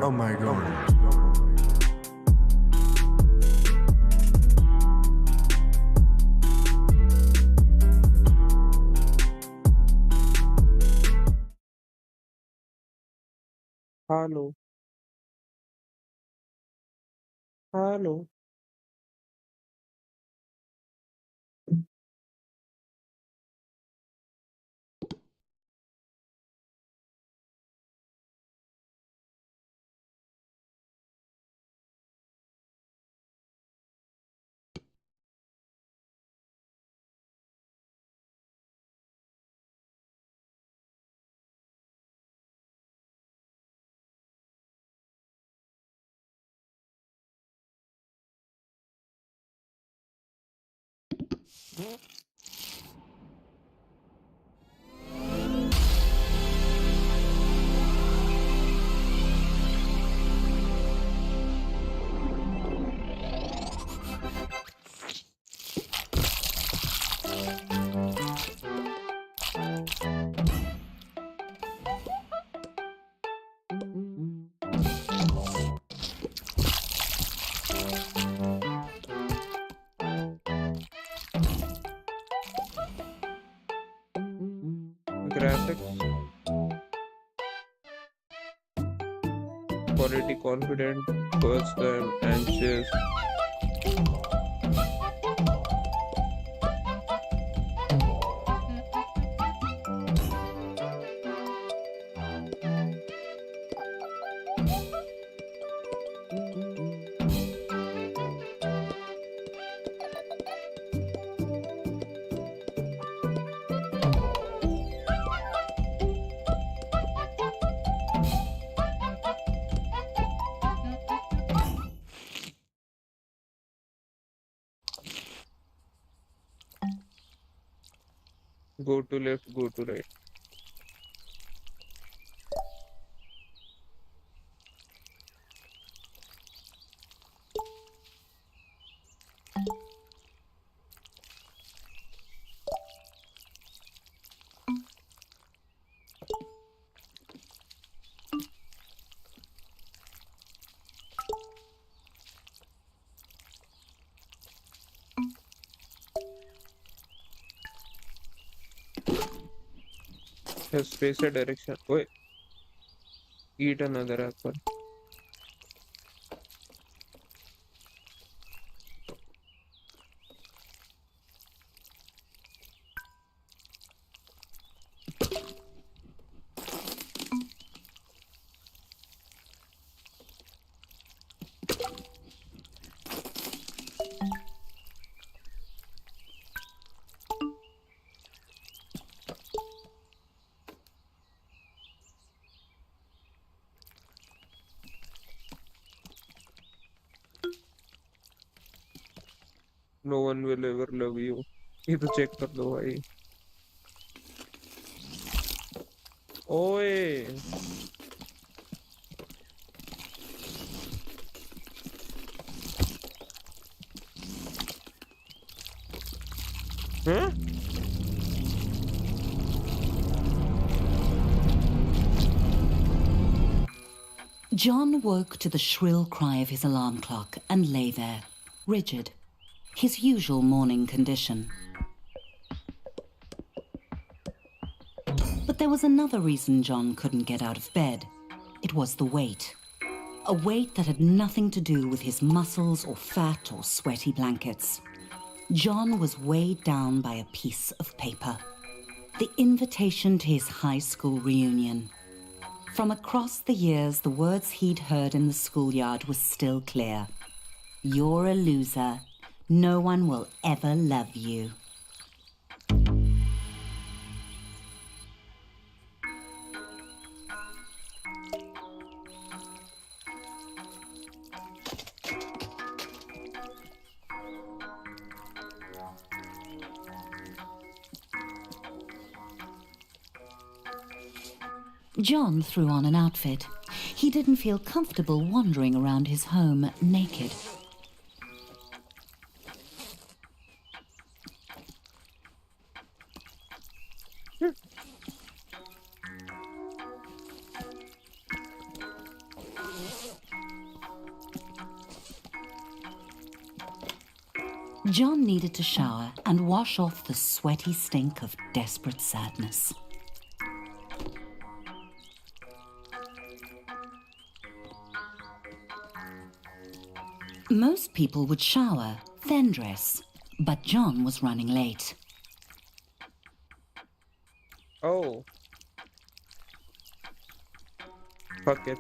Oh my god. Hello, hello. Graphics, quality confident, first time anxious. Go to left, go to right. Have space a direction. Wait, eat another apple. No one will ever love you. ये तो check कर लो भाई. ओए. Huh? John woke to the shrill cry of his alarm clock and lay there, rigid, his usual morning condition. But there was another reason John couldn't get out of bed. It was the weight. A weight that had nothing to do with his muscles or fat or sweaty blankets. John was weighed down by a piece of paper. The invitation to his high school reunion. From across the years, the words he'd heard in the schoolyard were still clear. You're a loser. No one will ever love you. John threw on an outfit. He didn't feel comfortable wandering around his home naked. John needed to shower and wash off the sweaty stink of desperate sadness. Most people would shower, then dress, but John was running late. Oh. Fuck it.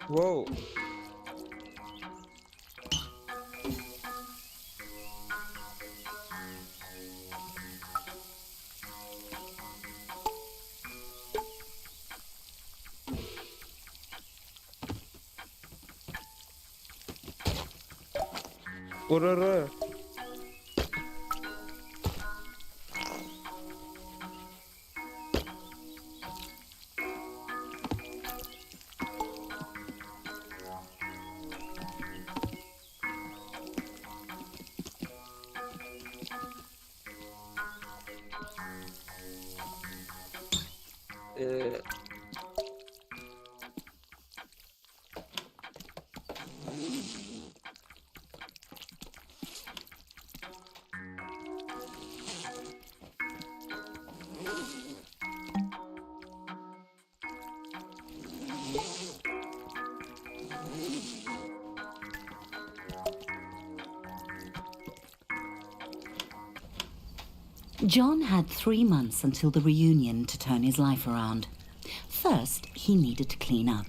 Whoa. Urara. John had 3 months until the reunion to turn his life around. First, he needed to clean up.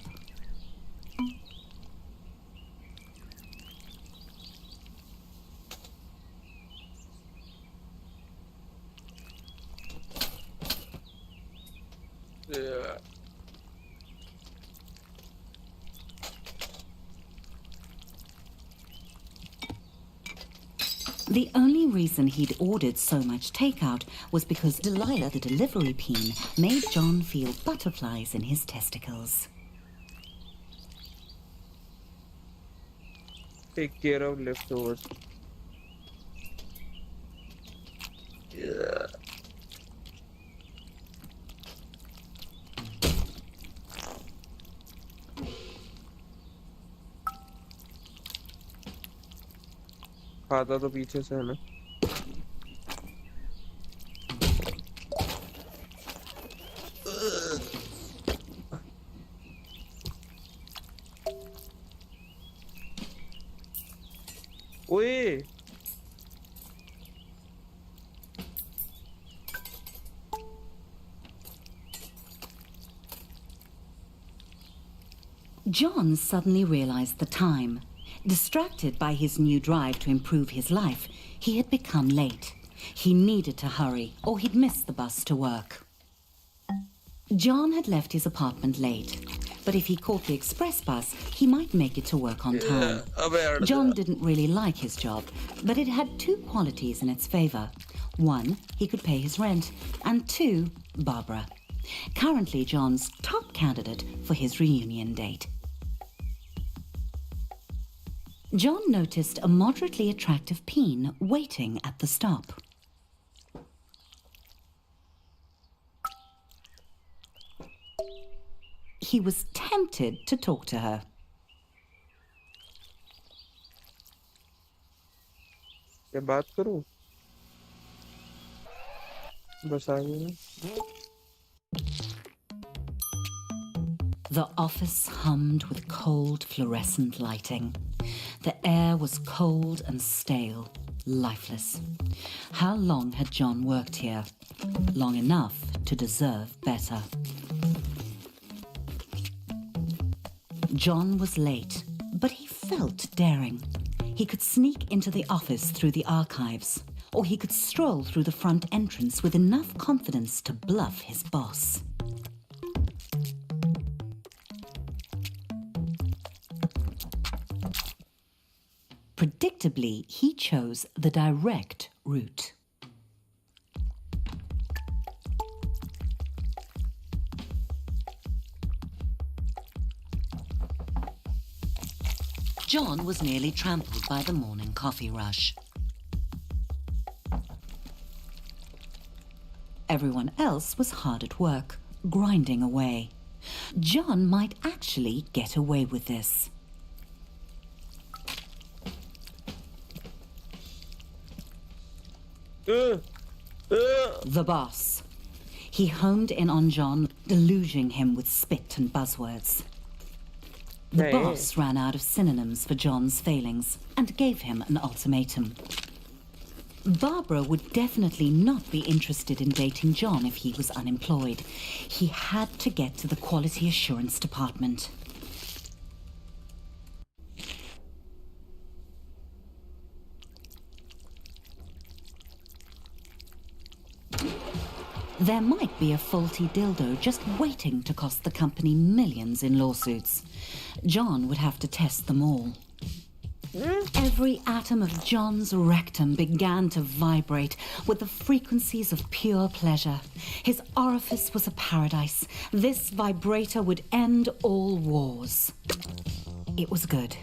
The only reason he'd ordered so much takeout was because Delilah, the delivery peen, made John feel butterflies in his testicles. Take care of leftovers. Yeah. खाता तो पीछे से है ना. ओए John suddenly realized the time. Distracted by his new drive to improve his life, he had become late. He needed to hurry, or he'd miss the bus to work. John had left his apartment late, but if he caught the express bus, he might make it to work on time. John didn't really like his job, but it had 2 qualities in its favor. 1, he could pay his rent, and 2, Barbara. Currently John's top candidate for his reunion date. John noticed a moderately attractive peen waiting at the stop. He was tempted to talk to her. क्या बात करूं? बस आ गई. The office hummed with cold fluorescent lighting. The air was cold and stale, lifeless. How long had John worked here? Long enough to deserve better. John was late, but he felt daring. He could sneak into the office through the archives, or he could stroll through the front entrance with enough confidence to bluff his boss. Predictably, he chose the direct route. John was nearly trampled by the morning coffee rush. Everyone else was hard at work, grinding away. John might actually get away with this. The boss. He homed in on John, deluging him with spit and buzzwords. The boss ran out of synonyms for John's failings and gave him an ultimatum. Barbara would definitely not be interested in dating John if he was unemployed. He had to get to the quality assurance department. There might be a faulty dildo just waiting to cost the company millions in lawsuits. John would have to test them all. Every atom of John's rectum began to vibrate with the frequencies of pure pleasure. His orifice was a paradise. This vibrator would end all wars. It was good.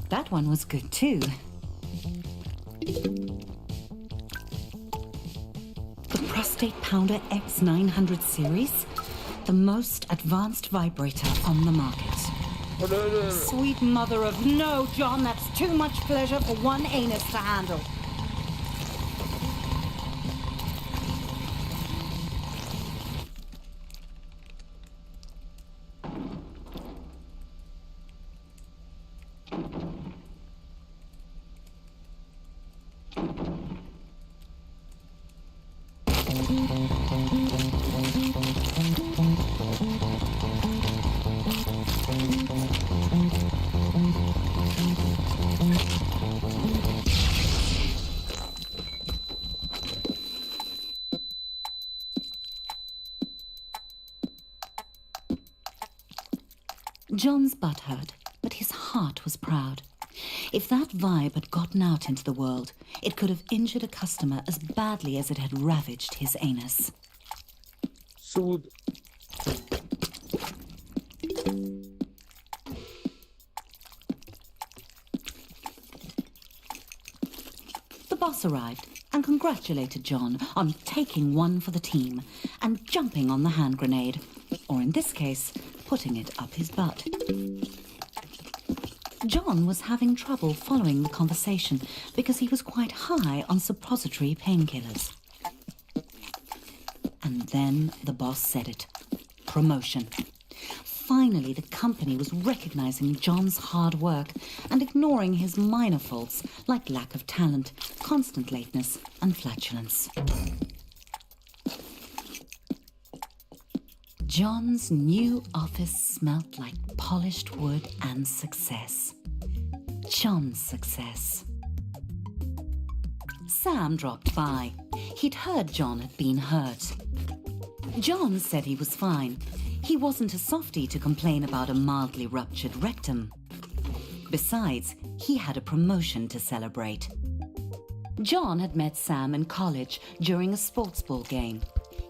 That one was good too. The Prostate Pounder X900 series, the most advanced vibrator on the market. Sweet mother of no, John, that's too much pleasure for one anus to handle. John's butt hurt, but his heart was proud. If that vibe had gotten out into the world, it could have injured a customer as badly as it had ravaged his anus. Soothe. The boss arrived and congratulated John on taking one for the team and jumping on the hand grenade, or in this case, putting it up his butt. John was having trouble following the conversation because he was quite high on suppository painkillers. And then the boss said it. Promotion. Finally, the company was recognizing John's hard work and ignoring his minor faults like lack of talent, constant lateness, and flatulence. John's new office smelt like polished wood and success. John's success. Sam dropped by. He'd heard John had been hurt. John said he was fine. He wasn't a softie to complain about a mildly ruptured rectum. Besides, he had a promotion to celebrate. John had met Sam in college during a sports ball game.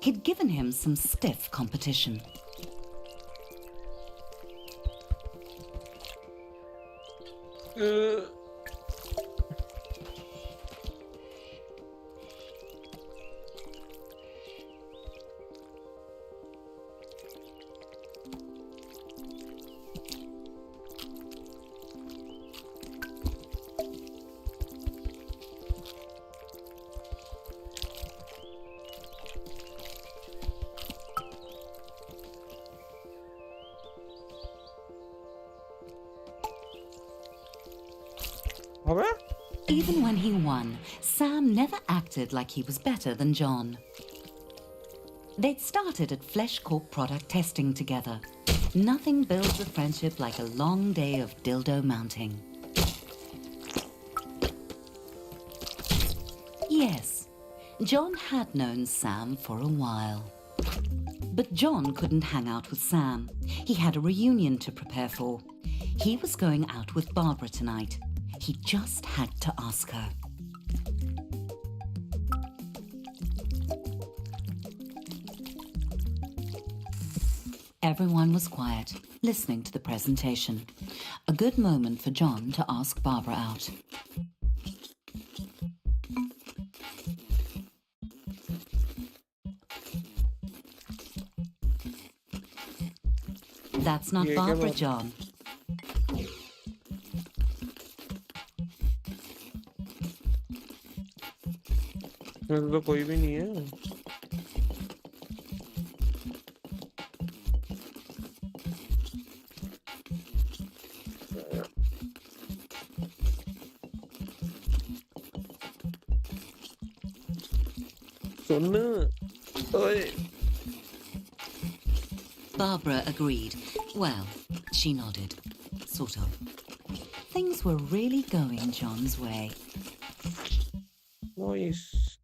He'd given him some stiff competition. Even when he won, Sam never acted like he was better than John. They'd started at Flesh Corp product testing together. Nothing builds a friendship like a long day of dildo mounting. Yes, John had known Sam for a while. But John couldn't hang out with Sam. He had a reunion to prepare for. He was going out with Barbara tonight. He just had to ask her. Everyone was quiet. listening to the presentation. A good moment for John to ask Barbara out. That's not ये क्या Barbara, बात? John. इसमें तो कोई भी नहीं है। सुन, ओए। Barbara agreed. Well, she nodded. Sort of. Things were really going John's way. Nice.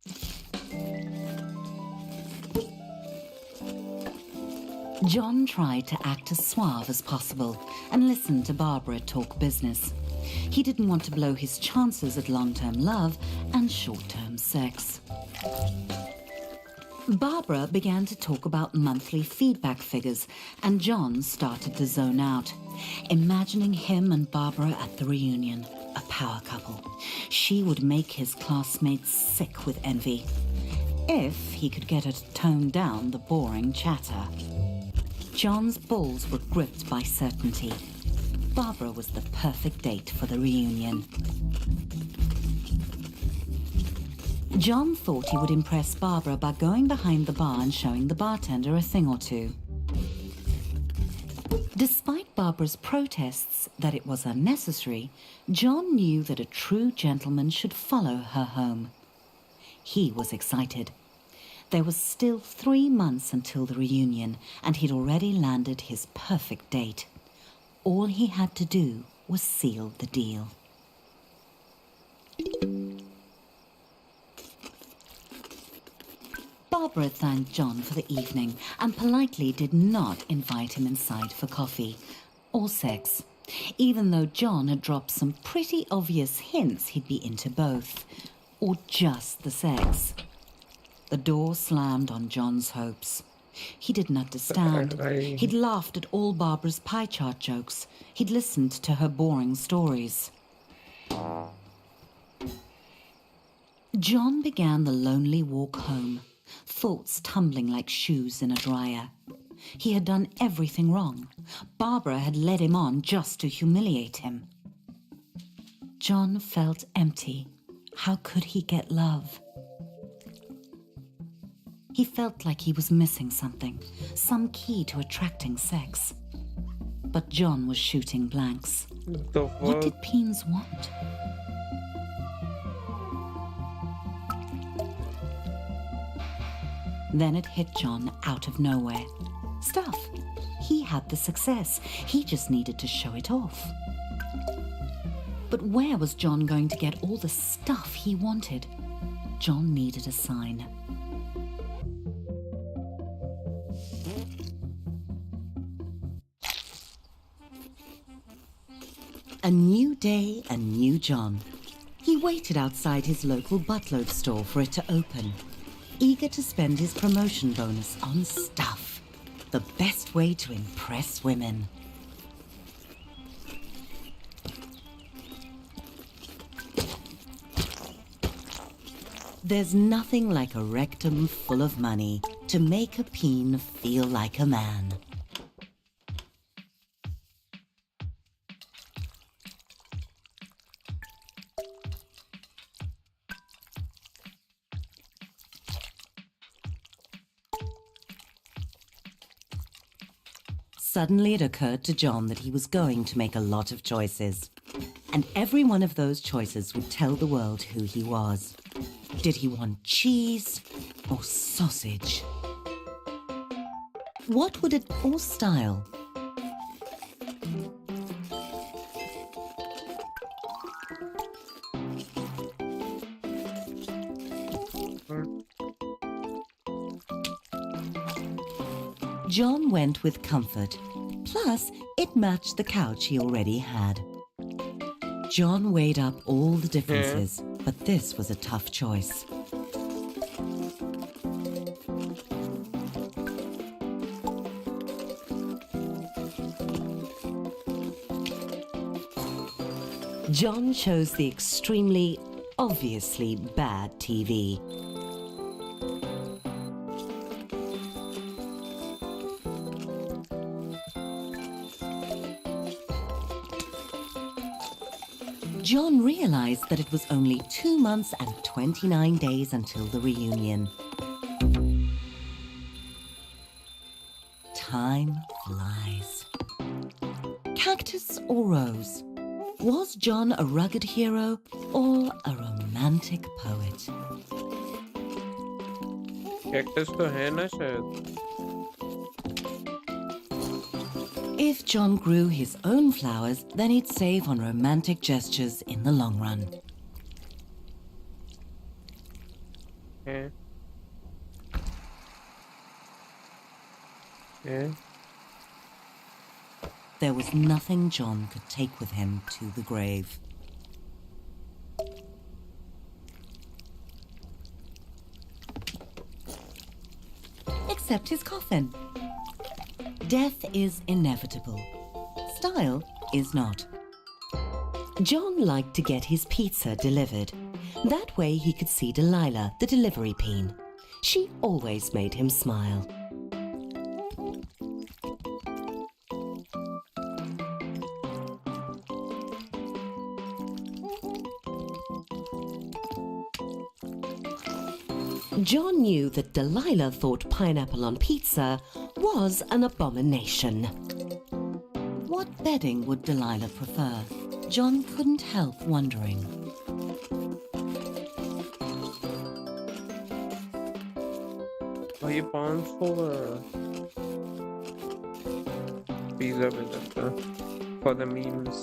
John tried to act as suave as possible and listened to Barbara talk business. He didn't want to blow his chances at long-term love and short-term sex. Barbara began to talk about monthly feedback figures, and John started to zone out, imagining him and Barbara at the reunion, a power couple. She would make his classmates sick with envy, if he could get her to tone down the boring chatter. John's balls were gripped by certainty. Barbara was the perfect date for the reunion. John thought he would impress Barbara by going behind the bar and showing the bartender a thing or two. Despite Barbara's protests that it was unnecessary, John knew that a true gentleman should follow her home. He was excited. There was still 3 months until the reunion, and he'd already landed his perfect date. All he had to do was seal the deal. Barbara thanked John for the evening and politely did not invite him inside for coffee or sex, even though John had dropped some pretty obvious hints he'd be into both, or just the sex. The door slammed on John's hopes. He didn't understand. He'd laughed at all Barbara's pie chart jokes. He'd listened to her boring stories. John began the lonely walk home, thoughts tumbling like shoes in a dryer. He had done everything wrong. Barbara had led him on just to humiliate him. John felt empty. How could he get love? He felt like he was missing something, some key to attracting sex. But John was shooting blanks. What did Peens want? Then it hit John out of nowhere. Stuff. He had the success. He just needed to show it off. But where was John going to get all the stuff he wanted? John needed a sign. A new day, a new John. He waited outside his local buttload store for it to open, eager to spend his promotion bonus on stuff. The best way to impress women. There's nothing like a rectum full of money to make a peen feel like a man. Suddenly it occurred to John that he was going to make a lot of choices. And every one of those choices would tell the world who he was. Did he want cheese or sausage? What would it or style? John went with comfort. Plus, it matched the couch he already had. John weighed up all the differences, but this was a tough choice. John chose the extremely, obviously bad TV. John realized that it was only 2 months and 29 days until the reunion. Time flies. Cactus or rose? Was John a rugged hero or a romantic poet? Cactus तो है ना शायद. If John grew his own flowers, then he'd save on romantic gestures in the long run. है. है. There was nothing John could take with him to the grave. Except his coffin. Death is inevitable. Style is not. John liked to get his pizza delivered. That way he could see Delilah, the delivery peen. She always made him smile. John knew that Delilah thought pineapple on pizza was an abomination. What bedding would Delilah prefer? John couldn't help wondering. भाई 500 pizza मिल जाता for the memes.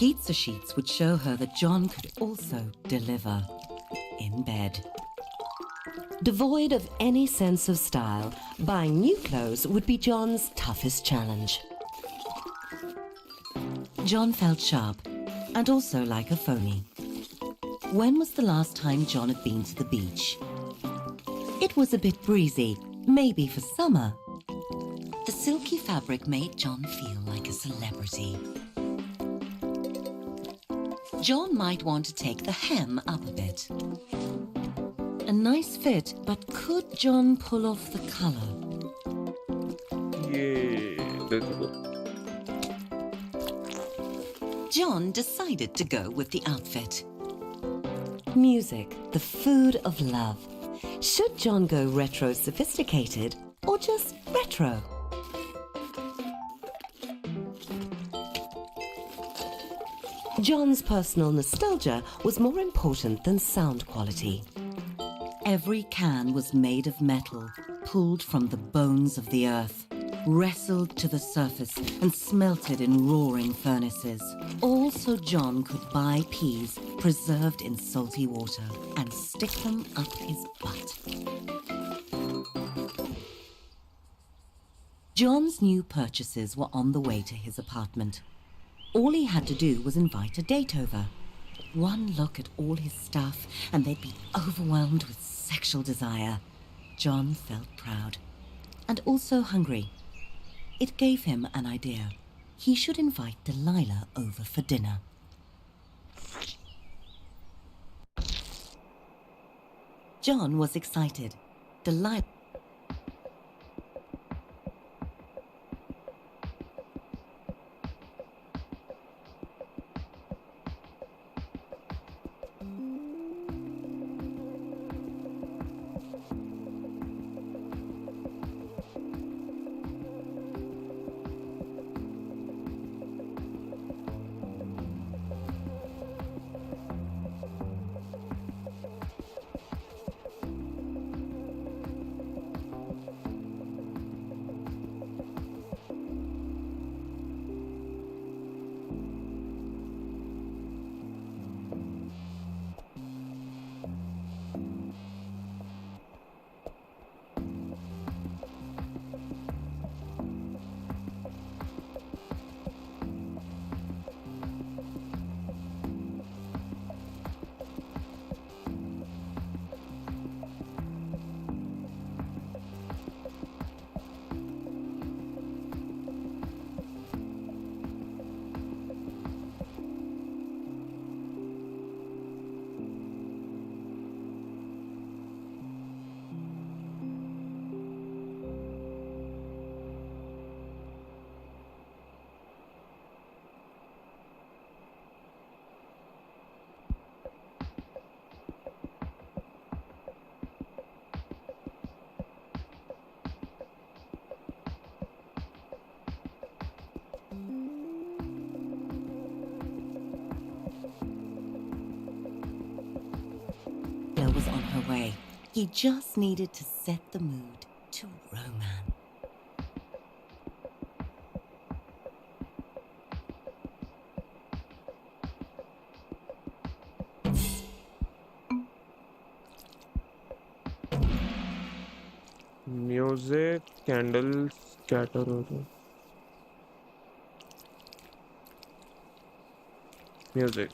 Pizza sheets would show her that John could also deliver in bed. Devoid of any sense of style, buying new clothes would be John's toughest challenge. John felt sharp and also like a phony. When was the last time John had been to the beach? It was a bit breezy, maybe for summer. The silky fabric made John feel like a celebrity. John might want to take the hem up a bit. A nice fit, but could John pull off the color? Yeah, that's good. John decided to go with the outfit. Music, the food of love. Should John go retro sophisticated or just retro? John's personal nostalgia was more important than sound quality. Every can was made of metal, pulled from the bones of the earth, wrestled to the surface and smelted in roaring furnaces. All so John could buy peas preserved in salty water and stick them up his butt. John's new purchases were on the way to his apartment. All he had to do was invite a date over. One look at all his stuff and they'd be overwhelmed with sexual desire. John felt proud and also hungry. It gave him an idea. He should invite Delilah over for dinner. John was excited. Delilah way. He just needed to set the mood to romance. Music, candles, scatter. Music.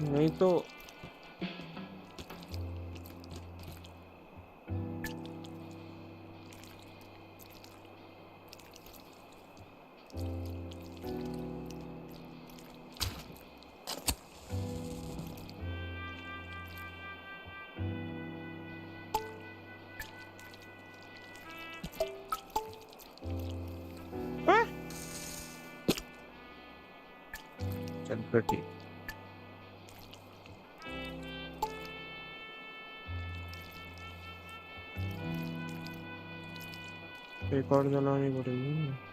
नहीं तो चल फिर ठीक एक और जलानी पड़ेगी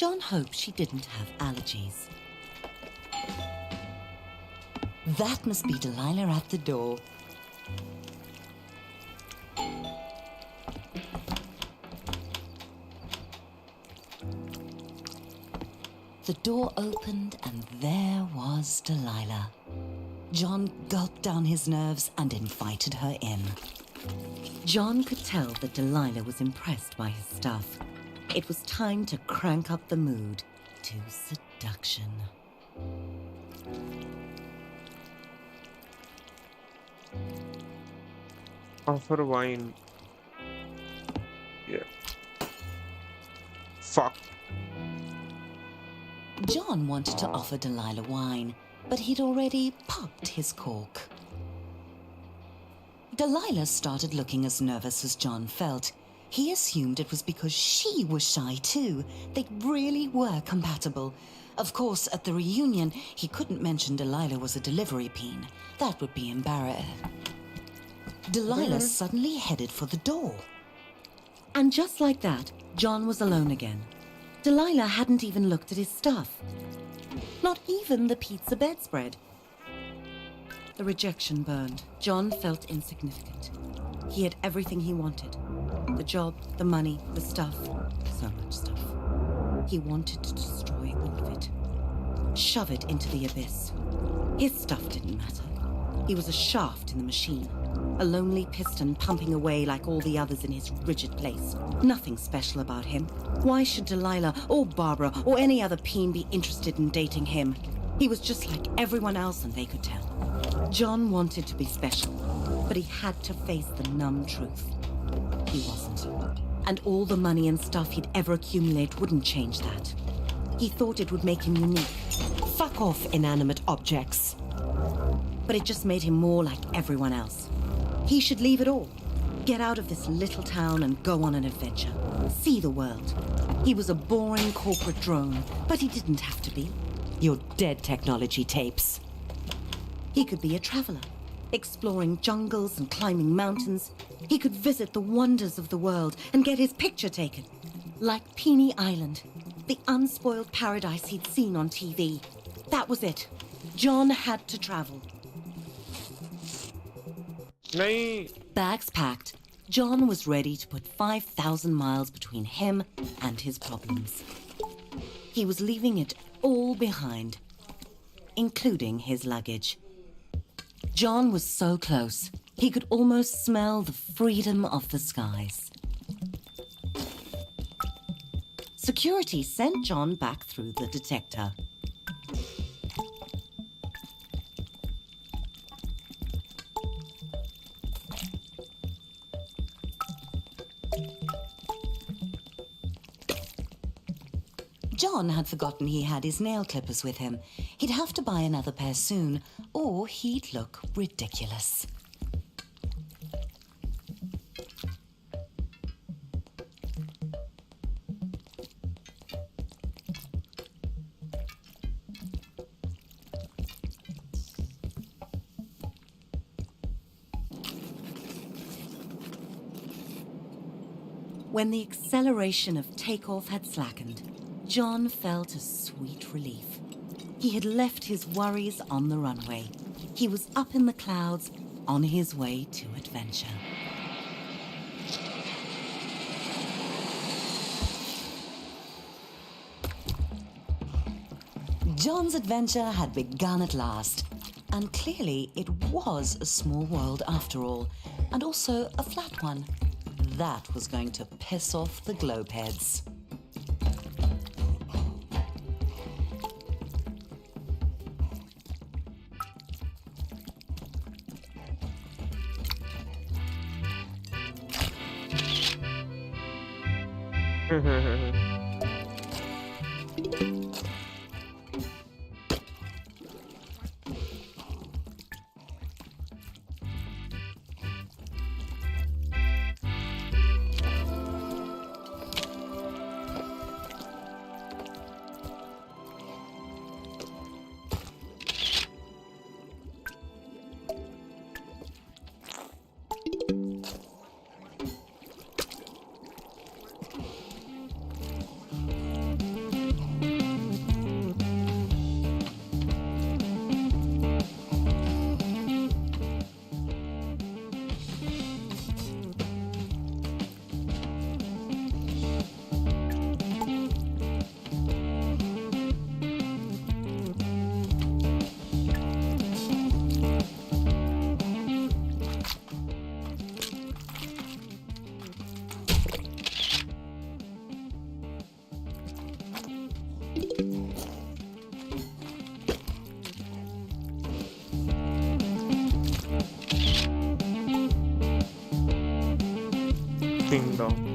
John hoped she didn't have allergies. That must be Delilah at the door. The door opened and there was Delilah. John gulped down his nerves and invited her in. John could tell that Delilah was impressed by his stuff. It was time to crank up the mood to seduction. Offer wine. Yeah. Fuck. John wanted to offer Delilah wine, but he'd already popped his cork. Delilah started looking as nervous as John felt. He assumed it was because she was shy too. They really were compatible. Of course, at the reunion, he couldn't mention Delilah was a delivery peen. That would be embarrassing. Delilah suddenly headed for the door. And just like that, John was alone again. Delilah hadn't even looked at his stuff. Not even the pizza bedspread. The rejection burned. John felt insignificant. He had everything he wanted. The job, the money, the stuff. So much stuff. He wanted to destroy all of it. Shove it into the abyss. His stuff didn't matter. He was a shaft in the machine. A lonely piston pumping away like all the others in his rigid place. Nothing special about him. Why should Delilah or Barbara or any other peen be interested in dating him? He was just like everyone else and they could tell. John wanted to be special, but he had to face the numb truth. He wasn't. And all the money and stuff he'd ever accumulate wouldn't change that. He thought it would make him unique. Fuck off, inanimate objects. But it just made him more like everyone else. He should leave it all. Get out of this little town and go on an adventure. See the world. He was a boring corporate drone, but he didn't have to be. Your dead technology tapes. He could be a traveler, exploring jungles and climbing mountains. He could visit the wonders of the world and get his picture taken. Like Peony Island, the unspoiled paradise he'd seen on TV. That was it. John had to travel. नहीं. Bags packed, John was ready to put 5,000 miles between him and his problems. He was leaving it all behind, including his luggage. John was so close. He could almost smell the freedom of the skies. Security sent John back through the detector. John had forgotten he had his nail clippers with him. He'd have to buy another pair soon, or he'd look ridiculous. When the acceleration of takeoff had slackened, John felt a sweet relief. He had left his worries on the runway. He was up in the clouds, on his way to adventure. John's adventure had begun at last, and clearly it was a small world after all, and also a flat one. That was going to piss off the globeheads. Ding dong.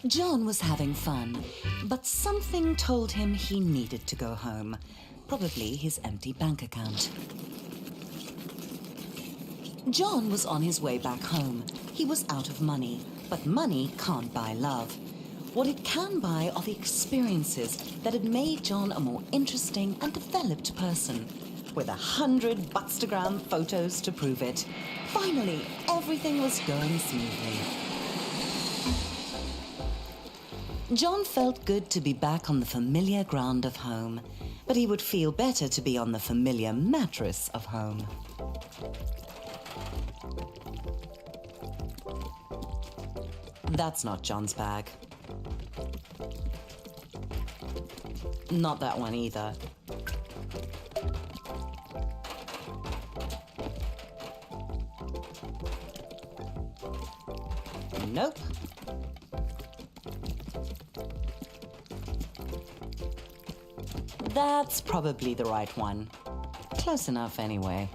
John was having fun, but something told him he needed to go home. Probably his empty bank account. John was on his way back home. He was out of money, but money can't buy love. What it can buy are the experiences that had made John a more interesting and developed person, with 100 Buckstagram photos to prove it. Finally, everything was going smoothly. John felt good to be back on the familiar ground of home, but he would feel better to be on the familiar mattress of home. That's not John's bag. Not that one either. Nope. That's probably the right one. Close enough anyway.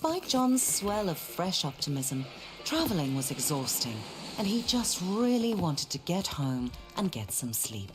Despite John's swell of fresh optimism, traveling was exhausting, and he just really wanted to get home and get some sleep.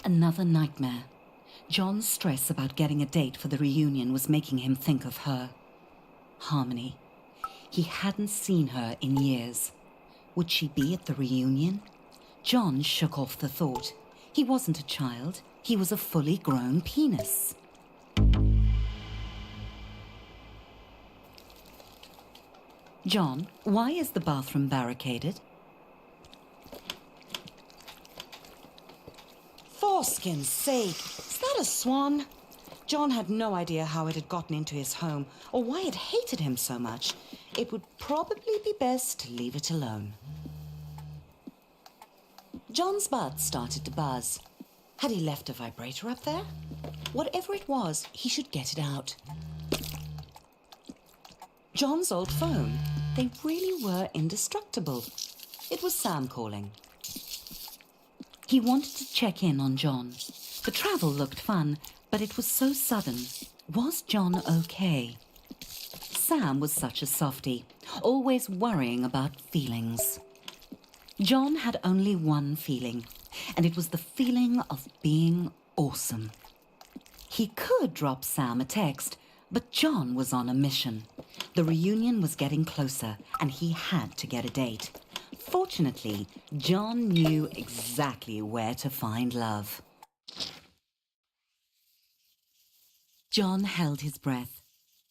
Another nightmare. John's stress about getting a date for the reunion was making him think of her. Harmony. He hadn't seen her in years. Would she be at the reunion? John shook off the thought. He wasn't a child. He was a fully grown penis. John, why is the bathroom barricaded? Foreskin's sake, is that a swan? John had no idea how it had gotten into his home or why it hated him so much. It would probably be best to leave it alone. John's butt started to buzz. Had he left a vibrator up there? Whatever it was, he should get it out. John's old phone. They really were indestructible. It was Sam calling. He wanted to check in on John. The travel looked fun, but it was so sudden. Was John okay? Sam was such a softie, always worrying about feelings. John had only one feeling, and it was the feeling of being awesome. He could drop Sam a text, but John was on a mission. The reunion was getting closer, and he had to get a date. Fortunately, John knew exactly where to find love. John held his breath.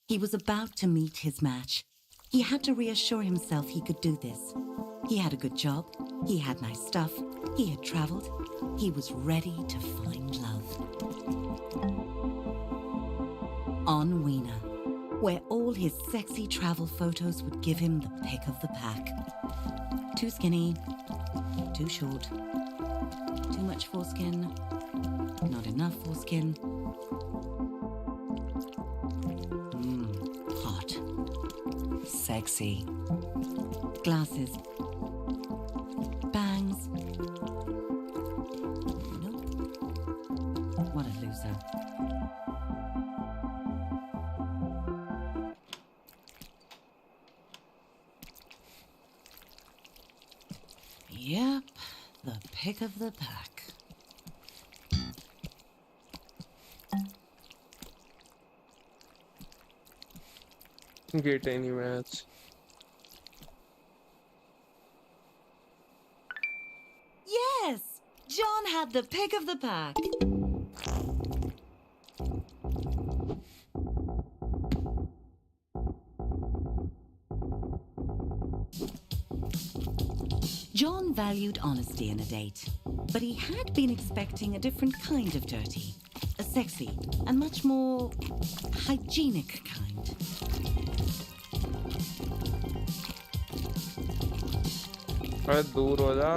He was about to meet his match. He had to reassure himself he could do this. He had a good job, he had nice stuff, he had traveled, he was ready to find love. On Weena, where all his sexy travel photos would give him the pick of the pack. Too skinny, too short, too much foreskin, not enough foreskin. Hot, sexy, glasses, bangs. Nope, what a loser. Yep, the pick of the pack. Get any match. Yes! John had the pick of the pack. John valued honesty in a date, but he had been expecting a different kind of dirty. A sexy and much more hygienic kind. अरे दूर हो जा.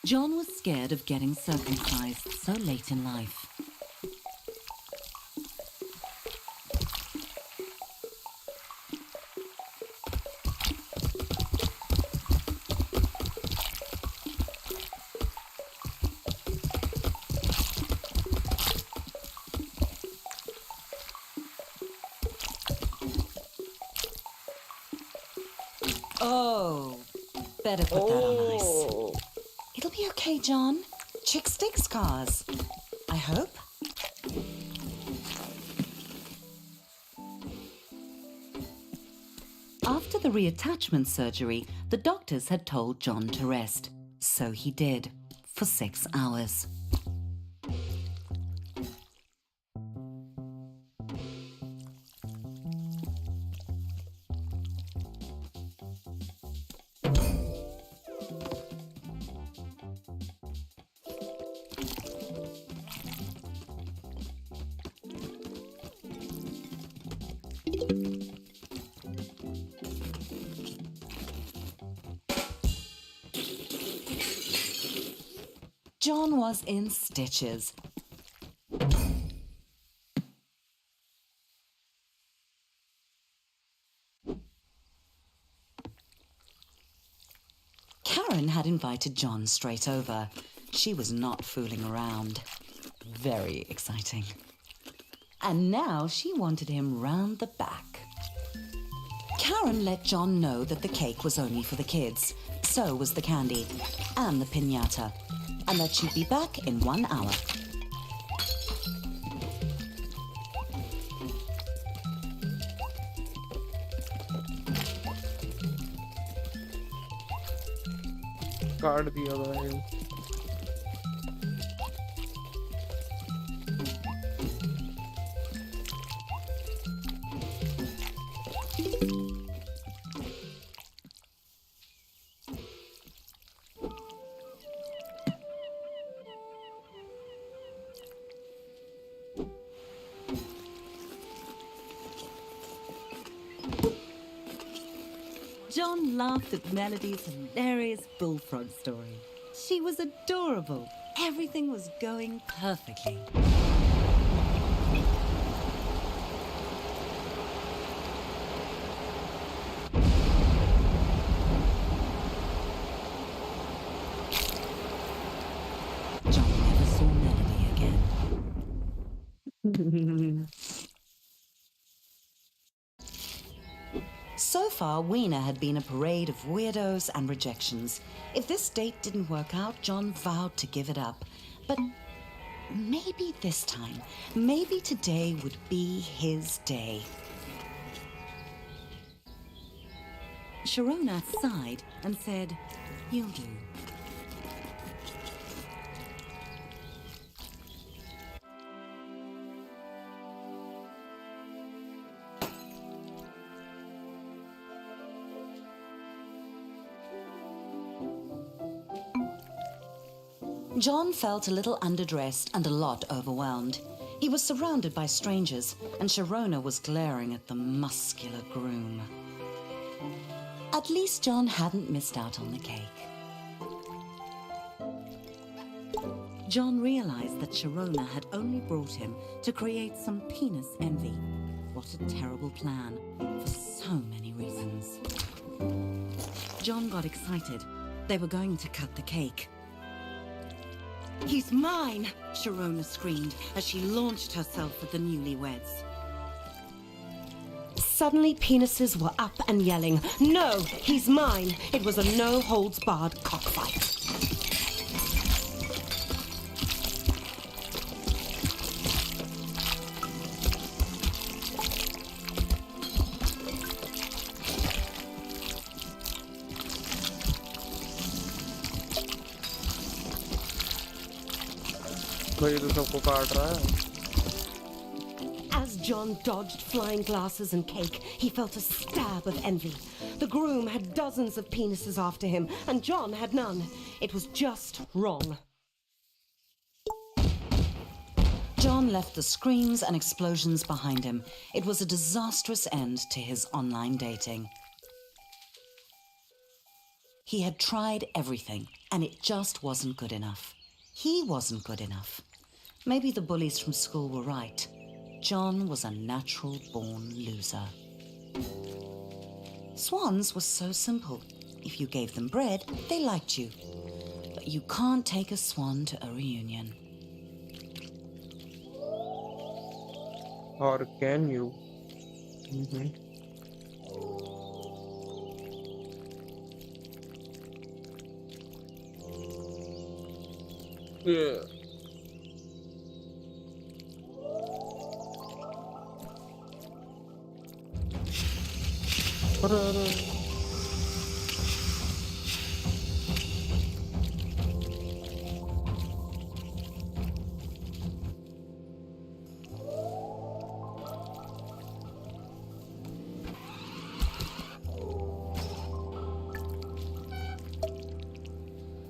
John was scared of getting circumcised so late in life. Oh, better put that on ice. It'll be okay, John. Chicks dig scars. I hope. After the reattachment surgery, the doctors had told John to rest. So he did, for 6 hours. John was in stitches. Karen had invited John straight over. She was not fooling around. Very exciting. And now she wanted him round the back. Karen let John know that the cake was only for the kids. So was the candy and the piñata. And that she'd be back in 1 hour. काट दिया भाई. John laughed at Melody's hilarious bullfrog story. She was adorable. Everything was going perfectly. John never saw Melody again. So far, Weena had been a parade of weirdos and rejections. If this date didn't work out, John vowed to give it up. But maybe this time, maybe today would be his day. Sharona sighed and said, "You'll do." John felt a little underdressed and a lot overwhelmed. He was surrounded by strangers, and Sharona was glaring at the muscular groom. At least John hadn't missed out on the cake. John realized that Sharona had only brought him to create some penis envy. What a terrible plan, for so many reasons. John got excited. They were going to cut the cake. "He's mine!" Sharona screamed as she launched herself at the newlyweds. Suddenly, penises were up and yelling, "No, he's mine!" It was a no-holds-barred cockfight. भाई तो सबको काट रहा है. As John dodged flying glasses and cake, he felt a stab of envy. The groom had dozens of penises after him, and John had none. It was just wrong. John left the screams and explosions behind him. It was a disastrous end to his online dating. He had tried everything, and it just wasn't good enough. He wasn't good enough. Maybe the bullies from school were right. John was a natural-born loser. Swans were so simple. If you gave them bread, they liked you. But you can't take a swan to a reunion. Or can you? Yeah.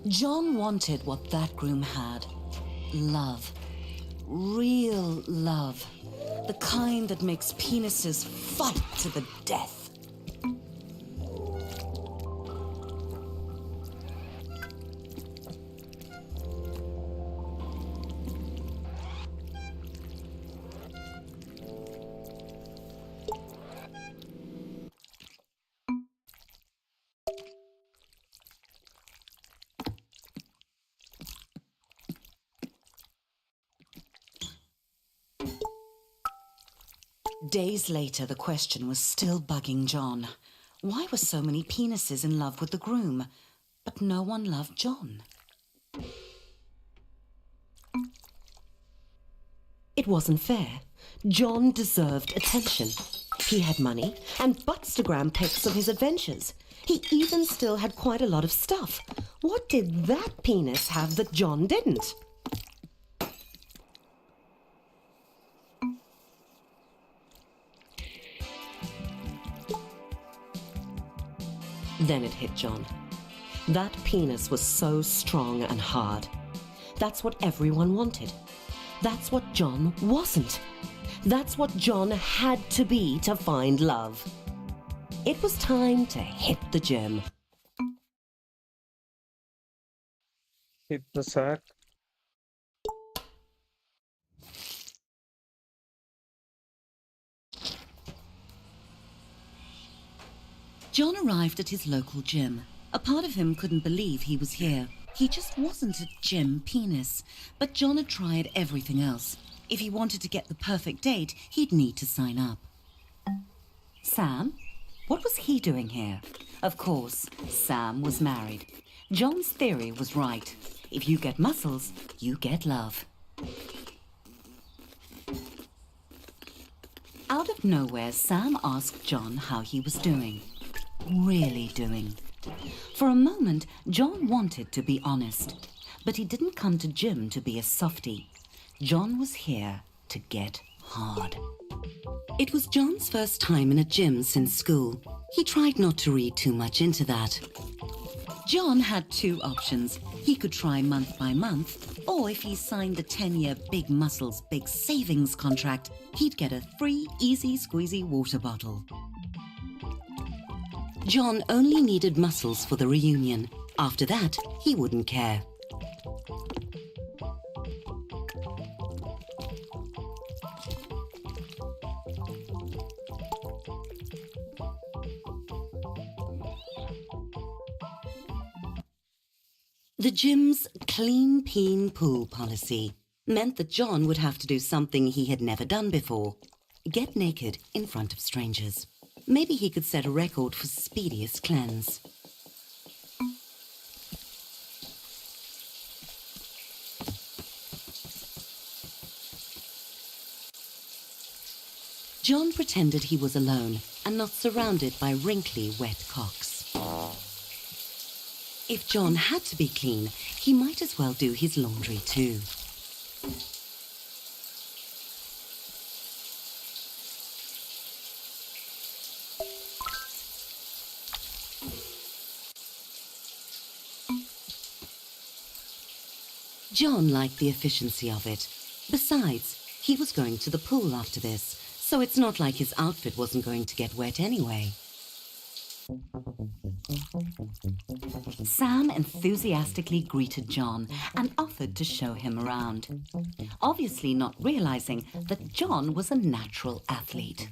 John wanted what that groom had. Love. Real love. The kind that makes penises fight to the death. Days later, the question was still bugging John. Why were so many penises in love with the groom, but no one loved John? It wasn't fair. John deserved attention. He had money and Buttstagram pics of his adventures. He even still had quite a lot of stuff. What did that penis have that John didn't? Then it hit John. That penis was so strong and hard. That's what everyone wanted. That's what John wasn't. That's what John had to be to find love. It was time to hit the gym. Hit the sack. John arrived at his local gym. A part of him couldn't believe he was here. He just wasn't a gym penis. But John had tried everything else. If he wanted to get the perfect date, he'd need to sign up. Sam? What was he doing here? Of course, Sam was married. John's theory was right. If you get muscles, you get love. Out of nowhere, Sam asked John how he was doing. Really doing. For a moment, John wanted to be honest, but he didn't come to gym to be a softie. John was here to get hard. It was John's first time in a gym since school. He tried not to read too much into that. John had two options. He could try month by month, or if he signed the 10-year Big Muscles Big Savings contract, he'd get a free easy squeezy water bottle. John only needed muscles for the reunion. After that, he wouldn't care. The gym's clean peen pool policy meant that John would have to do something he had never done before. Get naked in front of strangers. Maybe he could set a record for speediest cleanse. John pretended he was alone and not surrounded by wrinkly, wet cocks. If John had to be clean, he might as well do his laundry too. John liked the efficiency of it. Besides, he was going to the pool after this, so it's not like his outfit wasn't going to get wet anyway. Sam enthusiastically greeted John and offered to show him around, obviously not realizing that John was a natural athlete.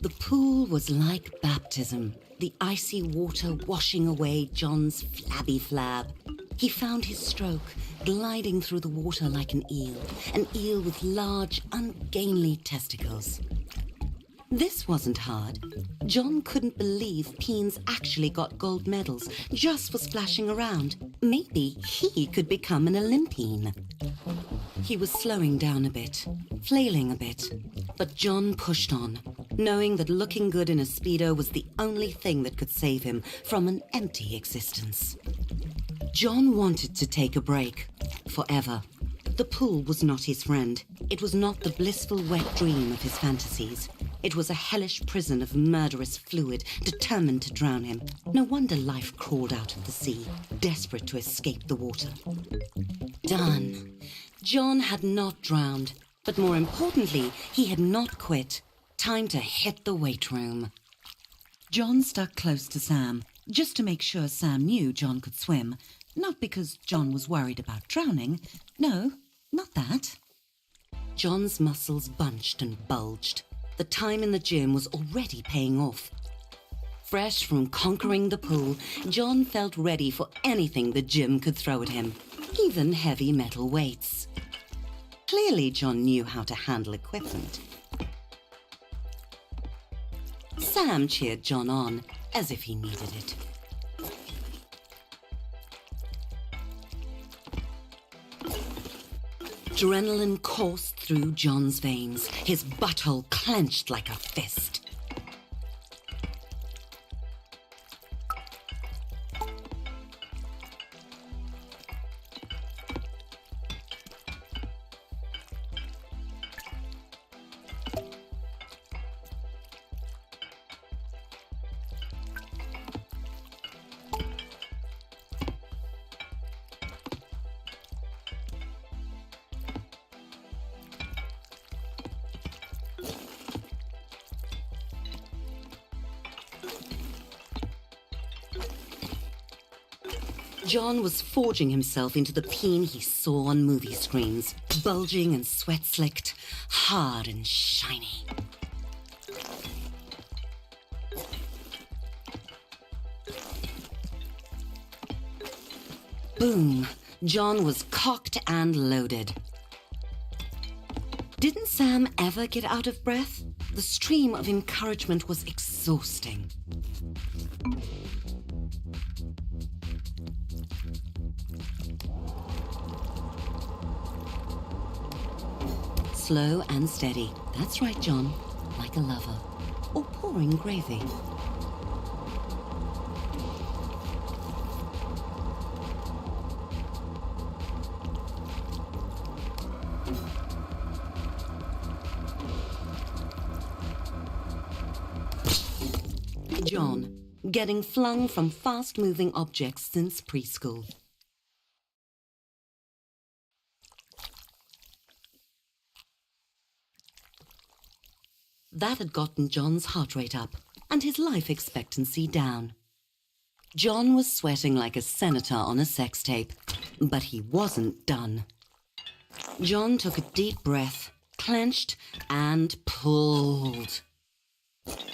The pool was like baptism, the icy water washing away John's flabby flab. He found his stroke, gliding through the water like an eel with large, ungainly testicles. This wasn't hard. John couldn't believe Peens actually got gold medals just for splashing around. Maybe he could become an Olympian. He was slowing down a bit, flailing a bit, but John pushed on, knowing that looking good in a Speedo was the only thing that could save him from an empty existence. John wanted to take a break, forever. The pool was not his friend. It was not the blissful wet dream of his fantasies. It was a hellish prison of murderous fluid, determined to drown him. No wonder life crawled out of the sea, desperate to escape the water. Done. John had not drowned, but more importantly, he had not quit. Time to hit the weight room. John stuck close to Sam, just to make sure Sam knew John could swim. Not because John was worried about drowning. No, not that. John's muscles bunched and bulged. The time in the gym was already paying off. Fresh from conquering the pool, John felt ready for anything the gym could throw at him, even heavy metal weights. Clearly, John knew how to handle equipment. Sam cheered John on, as if he needed it. Adrenaline coursed through John's veins, his butthole clenched like a fist. John was forging himself into the peen he saw on movie screens, bulging and sweat-slicked, hard and shiny. Boom! John was cocked and loaded. Didn't Sam ever get out of breath? The stream of encouragement was exhausting. Slow and steady. That's right, John. Like a lover. Or pouring gravy. John, getting flung from fast-moving objects since preschool. That had gotten John's heart rate up and his life expectancy down. John was sweating like a senator on a sex tape, but he wasn't done. John took a deep breath, clenched, and pulled.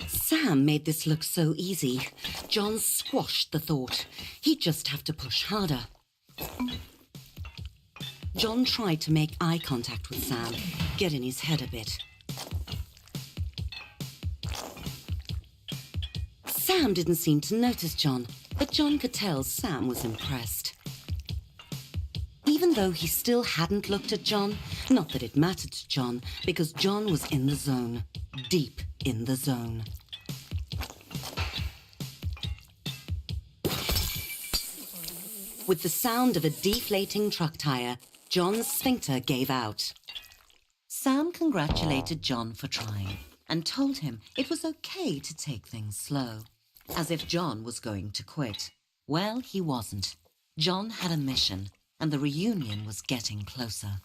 Sam made this look so easy. John squashed the thought. He'd just have to push harder. John tried to make eye contact with Sam, get in his head a bit. Sam didn't seem to notice John, but John could tell Sam was impressed. Even though he still hadn't looked at John, not that it mattered to John, because John was in the zone, deep in the zone. With the sound of a deflating truck tire, John's sphincter gave out. Sam congratulated John for trying and told him it was okay to take things slow, as if John was going to quit. Well, he wasn't. John had a mission, and the reunion was getting closer.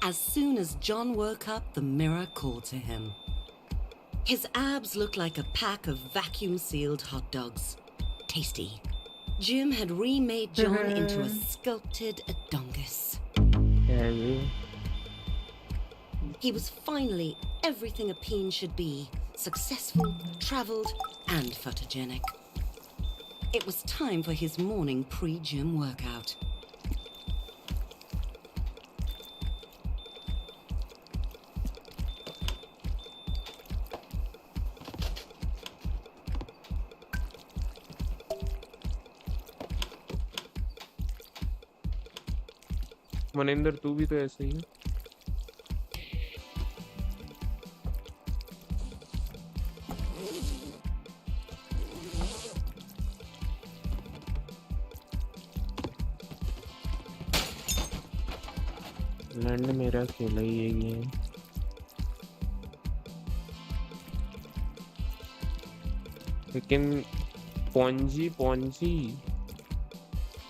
As soon as John woke up, the mirror called to him. His abs looked like a pack of vacuum-sealed hot dogs. Tasty. Jim had remade John into a sculpted Adongus. He was finally everything a peen should be. Successful, traveled, and photogenic. It was time for his morning pre-gym workout. Maninder तू भी तो ऐसे ही है। Land मेरा खेला ही यही है। लेकिन पौंजी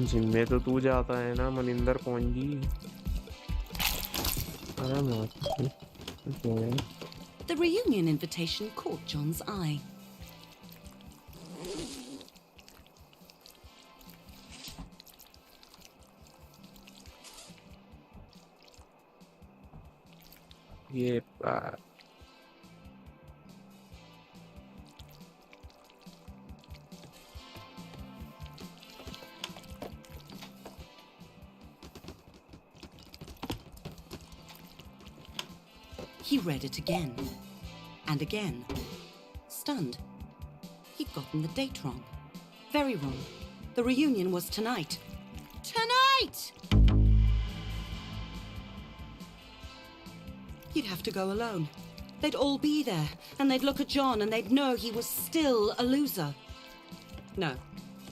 जिम में तो तू जाता है ना Maninder पौंजी। The reunion invitation caught John's eye. ये He read it again, and again. Stunned. He'd gotten the date wrong. Very wrong. The reunion was tonight. Tonight! He'd have to go alone. They'd all be there, and they'd look at John, and they'd know he was still a loser. No,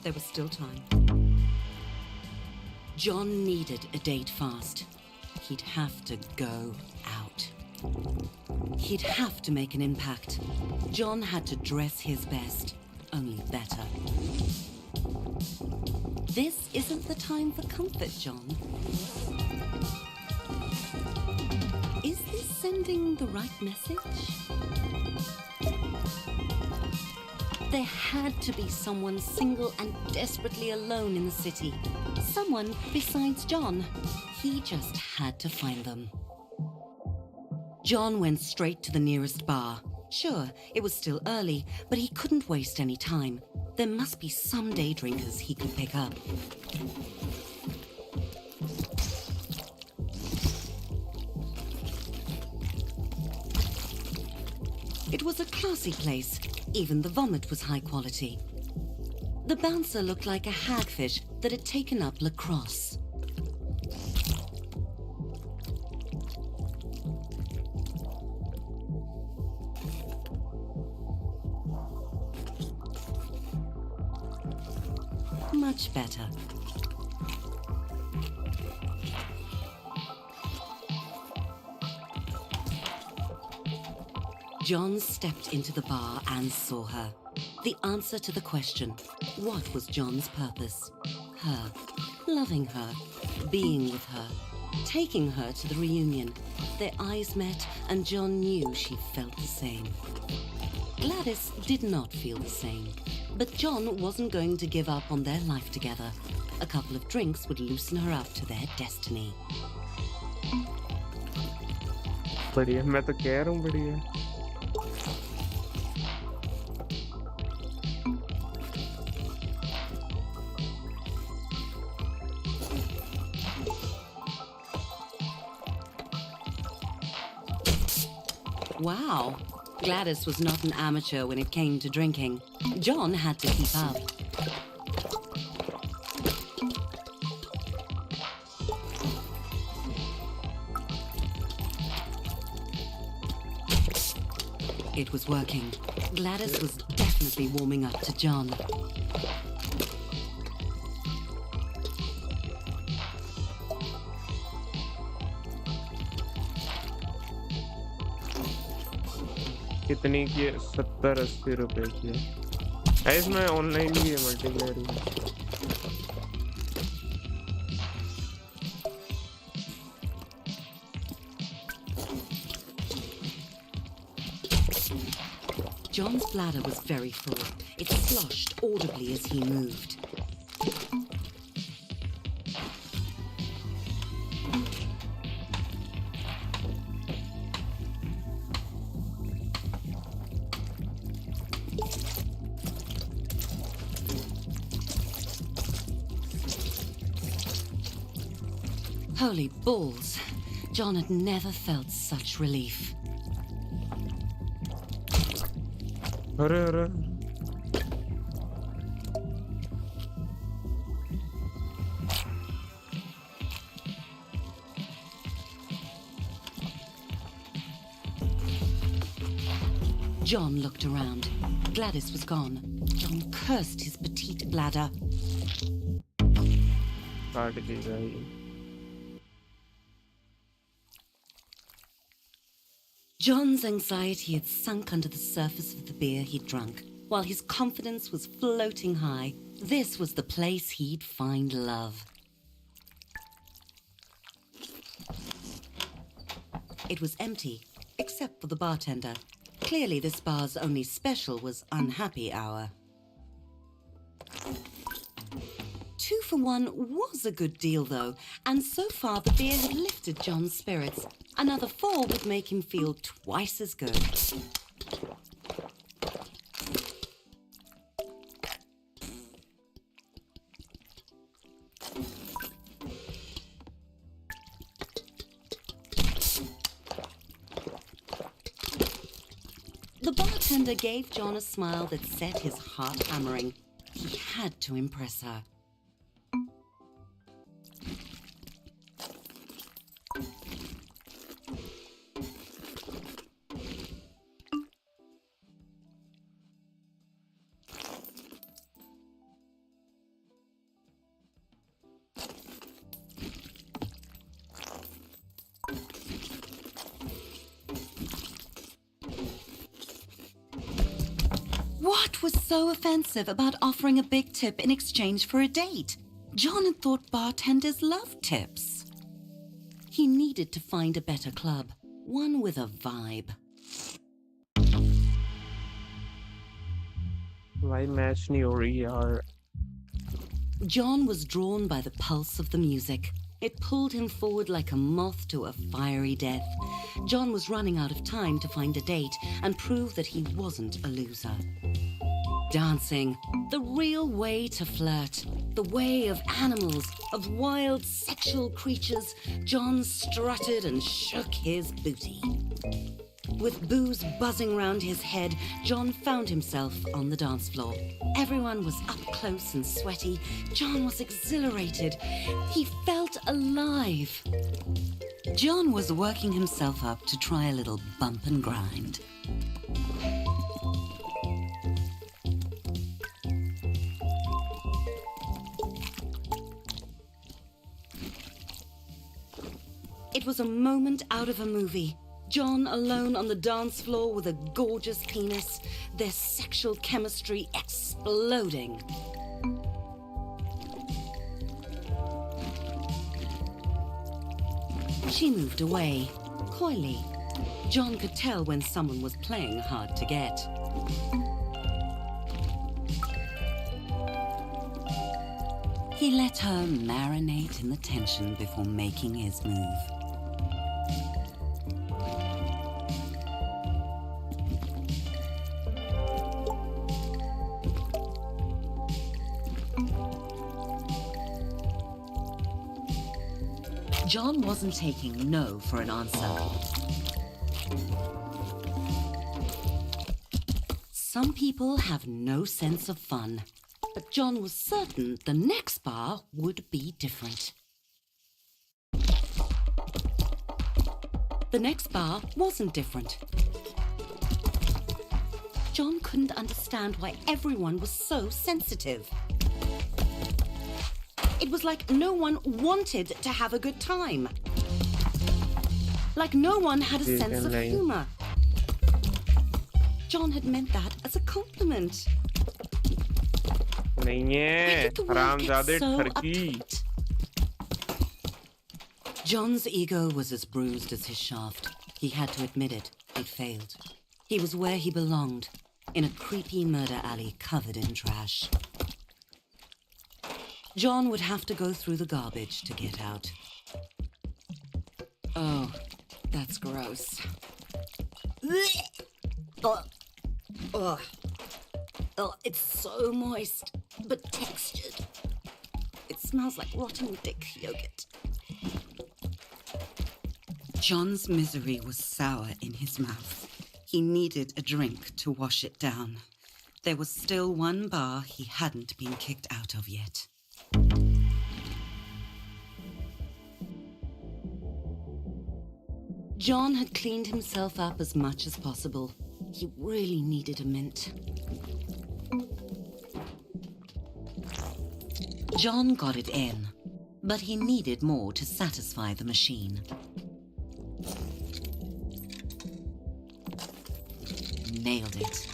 there was still time. John needed a date fast. he'd have to go out. He'd have to make an impact. John had to dress his best, only better. This isn't the time for comfort, John. Is this sending the right message? There had to be someone single and desperately alone in the city. Someone besides John. He just had to find them. John went straight to the nearest bar. Sure, it was still early, but he couldn't waste any time. There must be some day drinkers he could pick up. It was a classy place. Even the vomit was high quality. The bouncer looked like a hagfish that had taken up lacrosse. Much better. John stepped into the bar and saw her. The answer to the question, what was John's purpose? Her. Loving her. Being with her. Taking her to the reunion. Their eyes met and John knew she felt the same. Gladys did not feel the same. But John wasn't going to give up on their life together. A couple of drinks would loosen her up to their destiny. बढ़िया मैं तो कह रहा हूँ बढ़िया Wow. Gladys was not an amateur when it came to drinking. John had to keep up. It was working. Gladys was definitely warming up to John. कितनी की 70-80 रुपए की है इसमें ऑनलाइन भी है मल्टीप्लेयर भी John's bladder was very full. It sloshed audibly as he moved. Holy balls! John had never felt such relief. अरे अरे John looked around. Gladys was gone. John cursed his petite bladder. काट देगा ये John's anxiety had sunk under the surface of the beer he'd drunk, while his confidence was floating high. This was the place he'd find love. It was empty, except for the bartender. Clearly this bar's only special was unhappy hour. 2 for 1 was a good deal, though, and so far the beer had lifted John's spirits. Another 4 would make him feel twice as good. The bartender gave John a smile that set his heart hammering. He had to impress her. What was so offensive about offering a big tip in exchange for a date? John had thought bartenders loved tips. He needed to find a better club, one with a vibe. भाई match नहीं हो रही यार. John was drawn by the pulse of the music. It pulled him forward like a moth to a fiery death. John was running out of time to find a date and prove that he wasn't a loser. Dancing, the real way to flirt, the way of animals, of wild sexual creatures, John strutted and shook his booty. With booze buzzing round his head, John found himself on the dance floor. Everyone was up close and sweaty. John was exhilarated. He felt alive. John was working himself up to try a little bump and grind. It was a moment out of a movie. John alone on the dance floor with a gorgeous penis, their sexual chemistry exploding. She moved away, coyly. John could tell when someone was playing hard to get. He let her marinate in the tension before making his move. John wasn't taking no for an answer. Some people have no sense of fun, but John was certain the next bar would be different. The next bar wasn't different. John couldn't understand why everyone was so sensitive. It was like no one wanted to have a good time. Like no one had a sense of humor. John had meant that as a compliment. नहीं है, हरामजादे ठरकी. John's ego was as bruised as his shaft. He had to admit it. He'd failed. He was where he belonged, in a creepy murder alley covered in trash. John would have to go through the garbage to get out. Oh, that's gross. It's so moist, but textured. It smells like rotten dick yogurt. John's misery was sour in his mouth. He needed a drink to wash it down. There was still one bar he hadn't been kicked out of yet. John had cleaned himself up as much as possible. He really needed a mint. John got it in, but he needed more to satisfy the machine. Nailed it.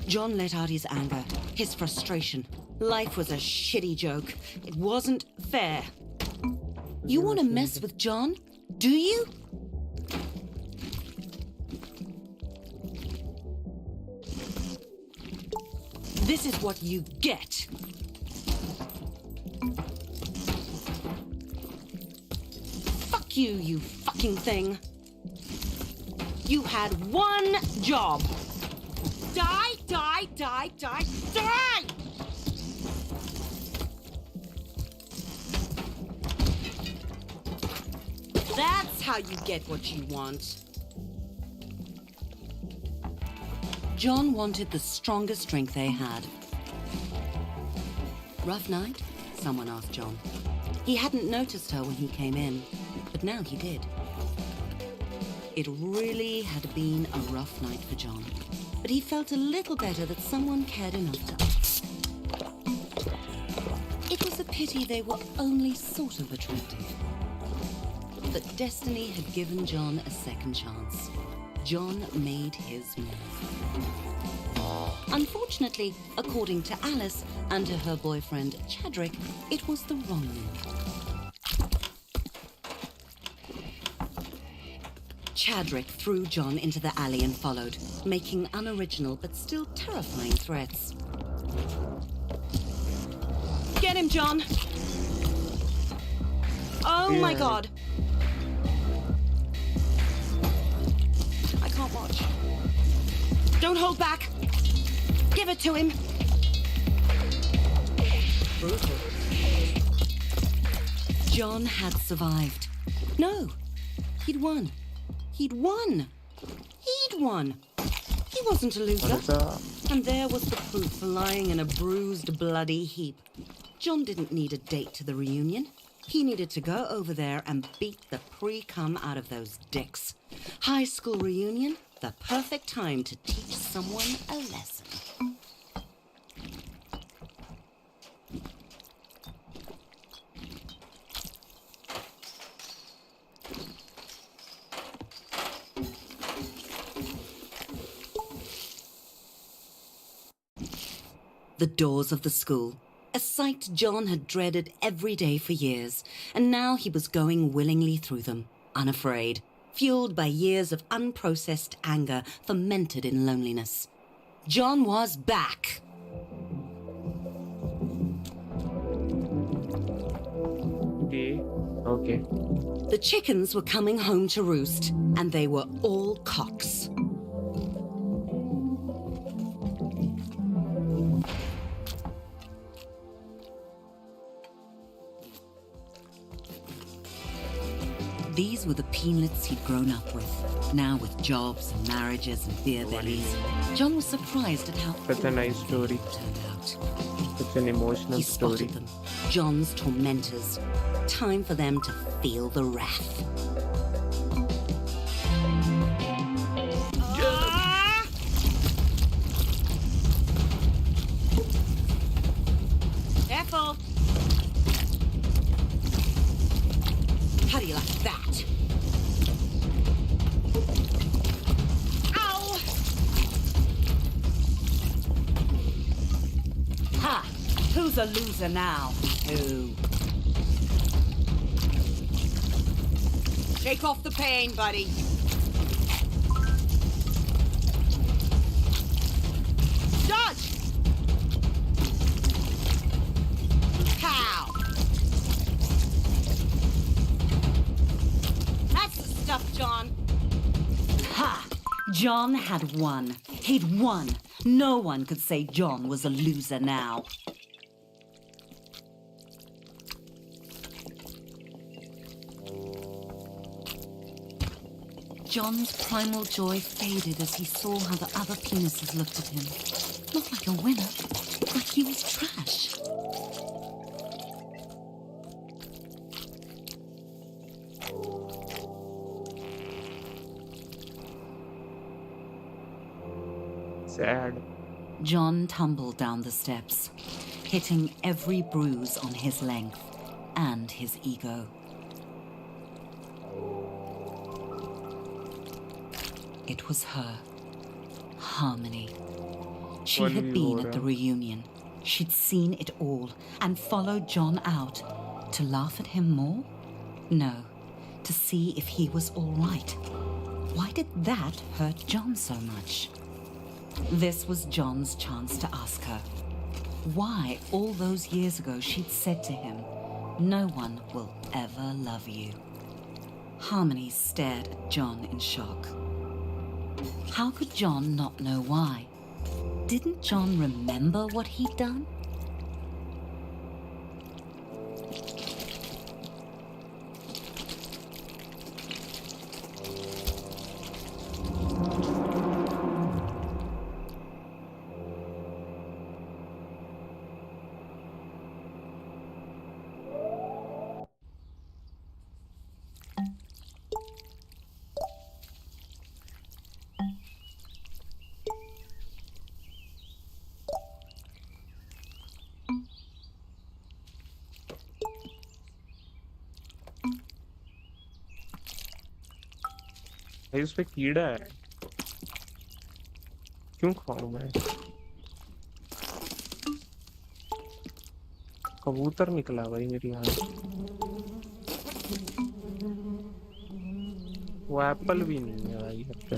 John let out his anger, his frustration. Life was a shitty joke. It wasn't fair. You want to mess with John? Do you? This is what you get. Fuck you, you fucking thing. You had one job. Die, die, die, die, die! That's how you get what you want. John wanted the strongest drink they had. Rough night? Someone asked John. He hadn't noticed her when he came in, but now he did. It really had been a rough night for John, but he felt a little better that someone cared enough to... It Pity they were only sort of attractive. But destiny had given John a second chance. John made his move. Unfortunately, according to Alice and to her boyfriend Chadrick, it was the wrong move. Chadrick threw John into the alley and followed, making unoriginal but still terrifying threats. Get him, John! Oh my God! I can't watch. Don't hold back! Give it to him! Brutal. John had survived. No, he'd won. He'd won! He'd won! He wasn't a loser. And there was the proof lying in a bruised, bloody heap. John didn't need a date to the reunion. He needed to go over there and beat the pre-cum out of those dicks. High school reunion, the perfect time to teach someone a lesson. The doors of the school, a sight John had dreaded every day for years, and now he was going willingly through them, unafraid, fueled by years of unprocessed anger fermented in loneliness. John was back. Okay. The chickens were coming home to roost, and they were all cocks. These were the peanlets he'd grown up with, now with jobs and marriages and beer bellies. John was surprised at how Such a nice story. turned out. Such an emotional He story. spotted them, John's tormentors. Time for them to feel the wrath. Careful! How do you like that? Ow! Ha! Who's a loser now? Who? Shake off the pain, buddy. Dodge! Pow! That's the stuff, John. Ha! John had won. He'd won. No one could say John was a loser now. John's primal joy faded as he saw how the other penises looked at him. Not like a winner, like he was trash. Sad. John tumbled down the steps, hitting every bruise on his length and his ego. It was her, Harmony. She had been at the reunion. She'd seen it all and followed John out. To laugh at him more? No, to see if he was all right. Why did that hurt John so much? This was John's chance to ask her why all those years ago she'd said to him, "No one will ever love you." Harmony stared at John in shock. How could John not know why? Didn't John remember what he'd done? भाई उस पे कीड़ा है, क्यों खाऊं मैं? कबूतर निकला भाई मेरी हाथ। वो एप्पल भी नहीं है भाई घर पे।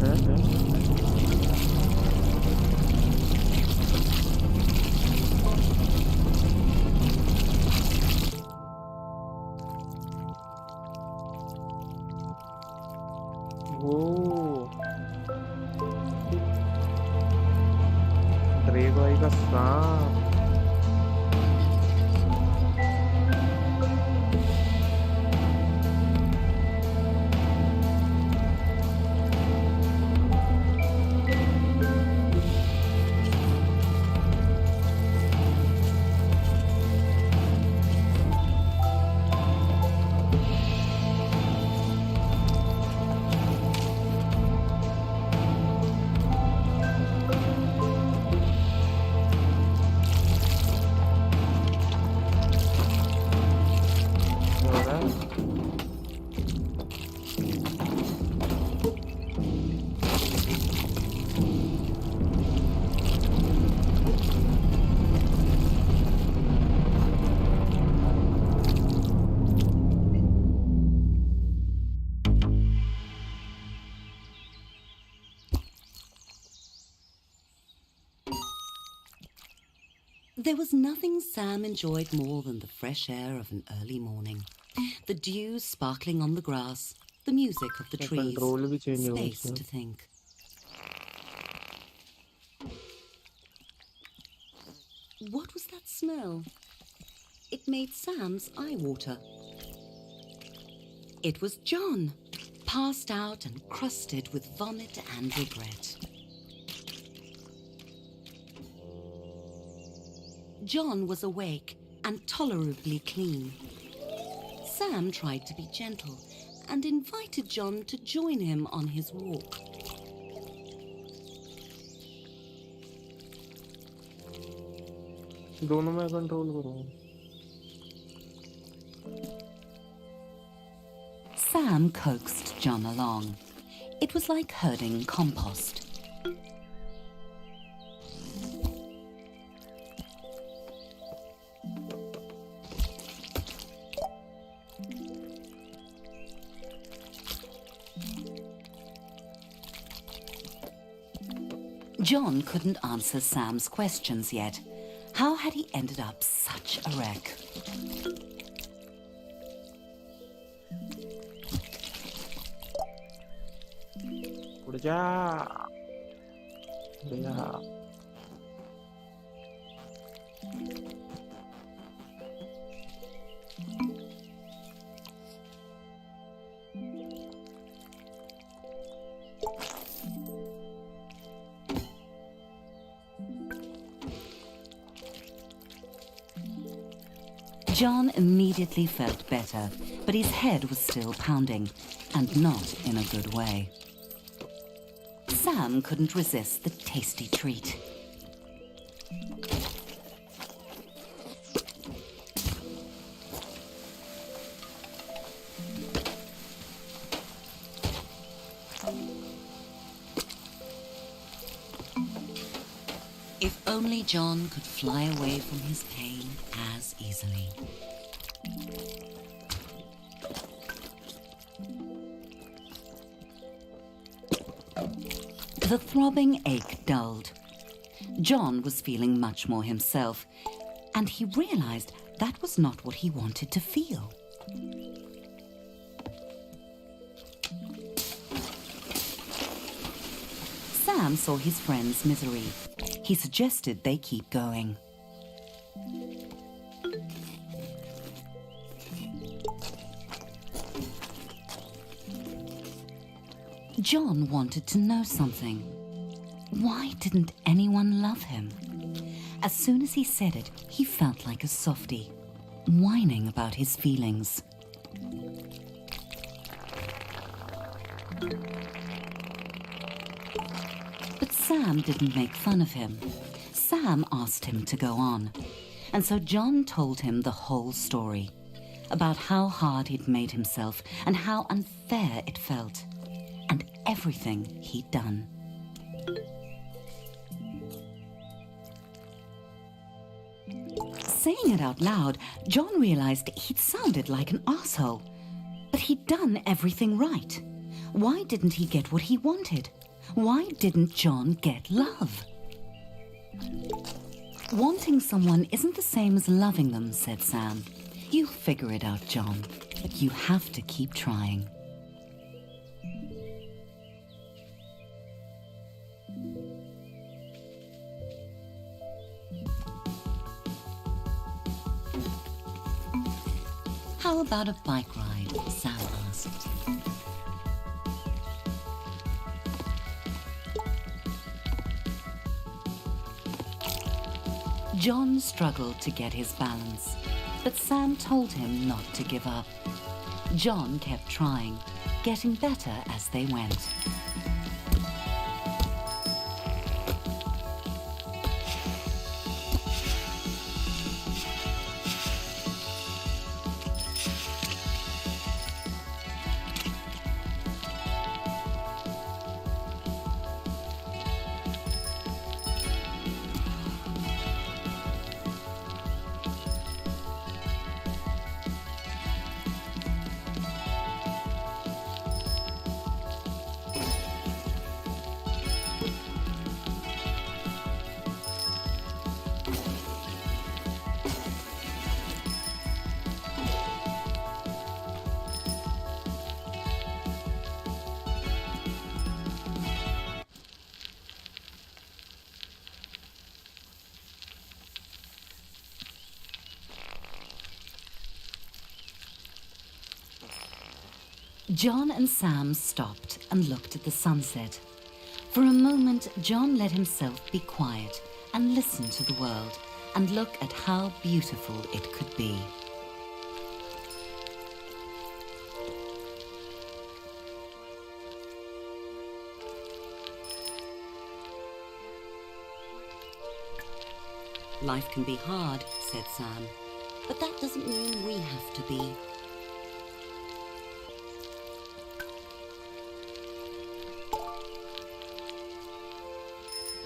हैं? वो ड्रेक भाई का सांप। There was nothing Sam enjoyed more than the fresh air of an early morning. The dew sparkling on the grass, the music of the trees, control भी चेंज हो space गया। to think. What was that smell? It made Sam's eye water. It was John, passed out and crusted with vomit and regret. John was awake and tolerably clean. Sam tried to be gentle and invited John to join him on his walk. दोनों में control करूँ। Sam coaxed John along. It was like herding compost. John couldn't answer Sam's questions yet. How had he ended up such a wreck? उड़ जा, उड़ जा। John immediately felt better, but his head was still pounding, and not in a good way. Sam couldn't resist the tasty treat. If only John could fly away from his pain as easily. The throbbing ache dulled. John was feeling much more himself, and he realized that was not what he wanted to feel. Sam saw his friend's misery. He suggested they keep going. John wanted to know something. Why didn't anyone love him? As soon as he said it, he felt like a softie, whining about his feelings. But Sam didn't make fun of him. Sam asked him to go on. And so John told him the whole story, about how hard he'd made himself and how unfair it felt, and everything he'd done. Saying it out loud, John realized he'd sounded like an asshole. But he'd done everything right. Why didn't he get what he wanted? Why didn't John get love? Wanting someone isn't the same as loving them, said Sam. You'll figure it out, John, but you have to keep trying. How about a bike ride? Sam asked. John struggled to get his balance, but Sam told him not to give up. John kept trying, getting better as they went. John and Sam stopped and looked at the sunset. For a moment, John let himself be quiet and listen to the world and look at how beautiful it could be. Life can be hard, said Sam, but that doesn't mean we have to be.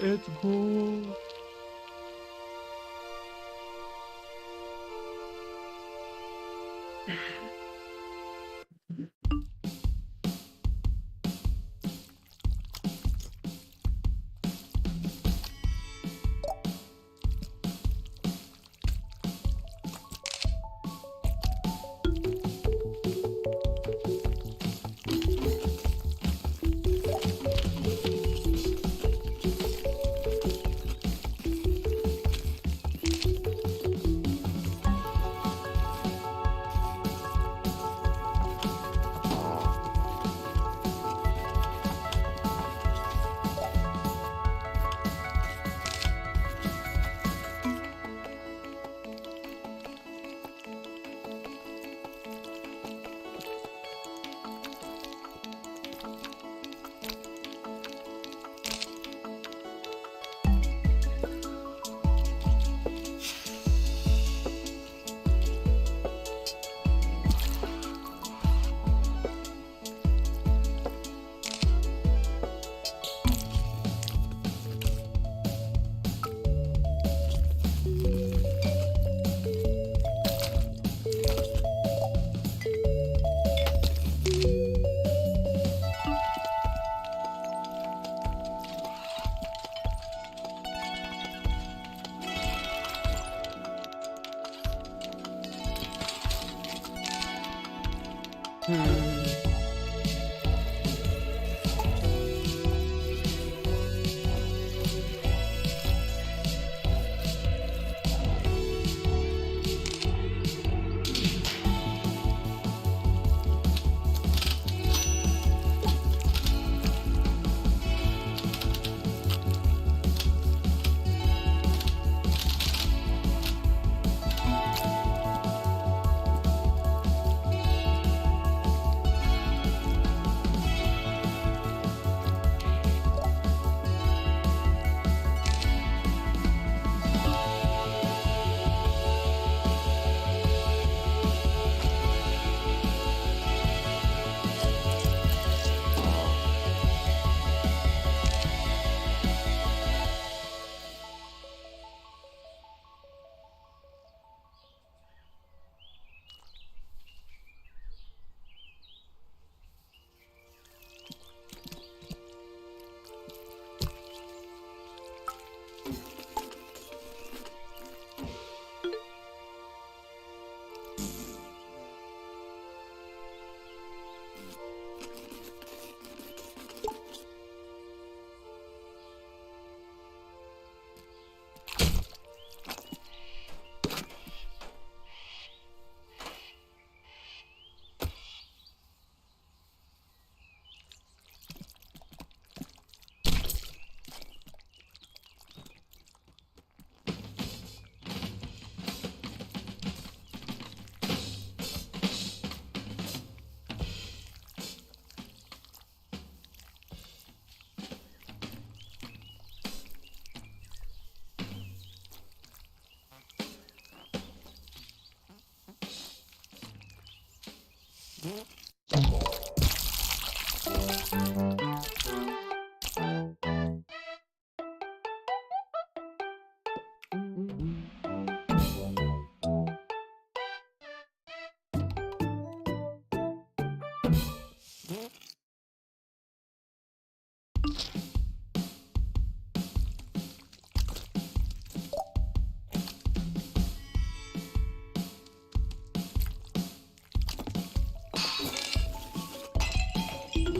Let's go.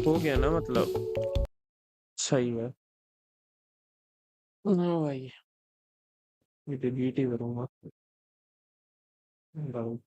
हो गया ना मतलब सही है। हाँ भाई ये delete ही करूँगा। Down.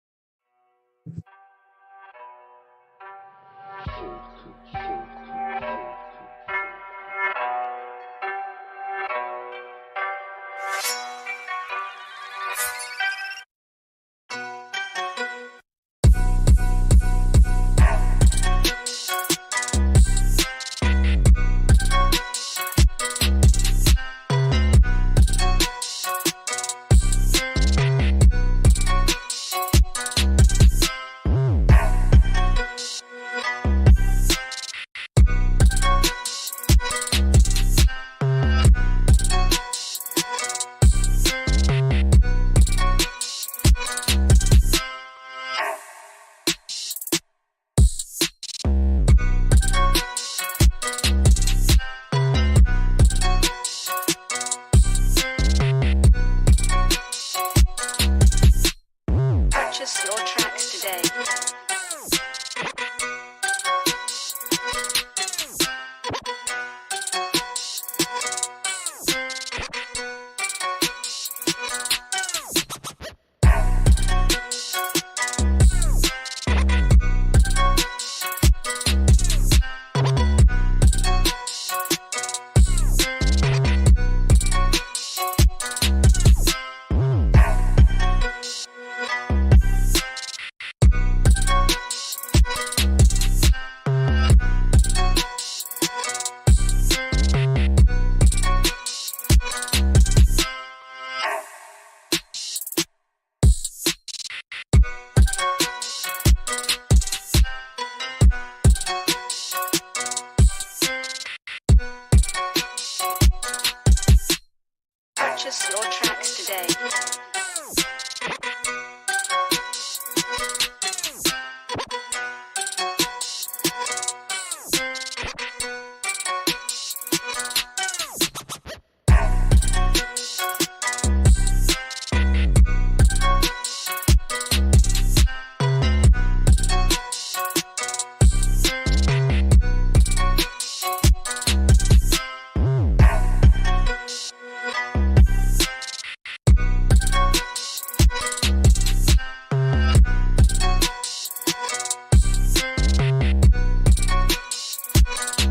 Purchase your tracks today. Purchase your tracks today.